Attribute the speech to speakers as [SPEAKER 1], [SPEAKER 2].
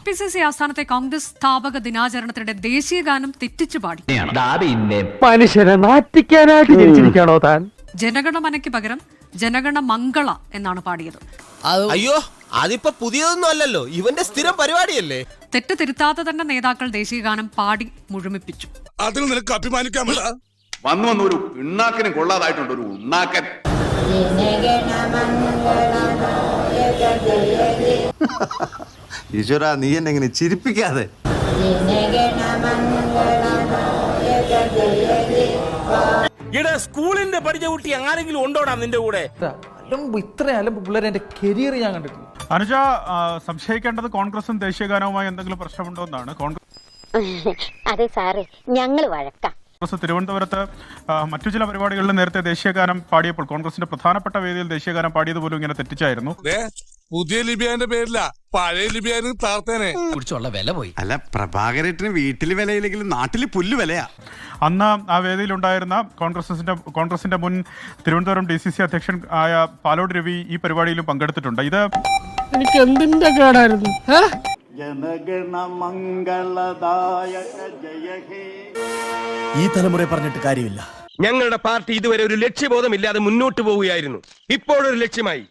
[SPEAKER 1] PCC ആസ്ഥാനത്തെ Congress സ്ഥാപക ദിനാചരണത്തിന്റെ ദേശീയ ഗാനം തെറ്റിച്ചു പാടി.
[SPEAKER 2] മനുഷ്യനെ നാറ്റിക്കാനായിട്ട് ജനിച്ചിരിക്കാണോ താൻ?
[SPEAKER 1] ജനഗണമനയ്ക്ക് പകരം ജനഗണ മംഗള എന്നാണ് പാടിയത്.
[SPEAKER 3] അയ്യോ, അതിപ്പോ പുതിയതൊന്നും അല്ലല്ലോ, ഇവന്റെ സ്ഥിരം പരിപാടിയല്ലേ.
[SPEAKER 1] തെറ്റ് തിരുത്താതെ തന്നെ നേതാക്കൾ ദേശീയ ഗാനം പാടി മുഴുമിപ്പിച്ചു.
[SPEAKER 4] അതിൽ നിനക്ക് അഭിമാനിക്കാമല്ല.
[SPEAKER 5] വന്നു ഒരു പിണ്ണാക്കിന് കൊള്ളാതായിട്ടുണ്ട് ഒരു ഉണ്ണാക്കൻ.
[SPEAKER 6] ഈശ്വര, നീ എന്നെ എങ്ങനെ ചിരിപ്പിക്കാതെ.
[SPEAKER 7] ഇവിടെ സ്കൂളിന്റെ പഠിച്ച കുട്ടി ആരെങ്കിലും ഉണ്ടോടാ നിന്റെ കൂടെ?
[SPEAKER 8] ഇത്ര അലമ്പ് പിള്ളേരെ എന്റെ കരിയർ ഞാൻ കണ്ടിട്ടില്ല.
[SPEAKER 9] അനുജ, സംശയിക്കേണ്ടത് കോൺഗ്രസും ദേശീയഗാനവുമായി എന്തെങ്കിലും പ്രശ്നമുണ്ടോ എന്നാണ്.
[SPEAKER 10] അതെ സാറേ, ഞങ്ങൾ വഴക്കാം.
[SPEAKER 9] കോൺഗ്രസ് തിരുവനന്തപുരത്ത് മറ്റു ചില പരിപാടികളിൽ നേരത്തെ ദേശീയഗാനം പാടിയപ്പോൾ കോൺഗ്രസിന്റെ പ്രധാനപ്പെട്ട വേദിയിൽ ദേശീയഗാനം പാടിയത് പോലും ഇങ്ങനെ തെറ്റിച്ചായിരുന്നു.
[SPEAKER 4] പുതിയ ലിബിയാന്റെ പേരില്ല, പഴയ ലിബിയാനും താർത്തേനെ
[SPEAKER 3] കുടിച്ചുള്ള വില പോയി.
[SPEAKER 6] അല്ല, പ്രഭാകരേട്ടന് വീട്ടില് വിലയില്ലെങ്കിലും നാട്ടില് പുല്ല് വിലയാ.
[SPEAKER 9] അന്ന് ആ വേദിയിലുണ്ടായിരുന്ന കോൺഗ്രസിന്റെ മുൻ തിരുവനന്തപുരം DCC അധ്യക്ഷൻ ആയ പാലോട് രവി ഈ പരിപാടിയിലും പങ്കെടുത്തിട്ടുണ്ട്. ഇത്
[SPEAKER 2] എനിക്ക് എന്തിന്റെ കേടായിരുന്നു?
[SPEAKER 3] ഈ തലമുറ പറഞ്ഞിട്ട് കാര്യമില്ല.
[SPEAKER 7] ഞങ്ങളുടെ പാർട്ടി ഇതുവരെ ഒരു ലക്ഷ്യബോധമില്ലാതെ മുന്നോട്ട് പോവുകയായിരുന്നു. ഇപ്പോഴൊരു ലക്ഷ്യമായി.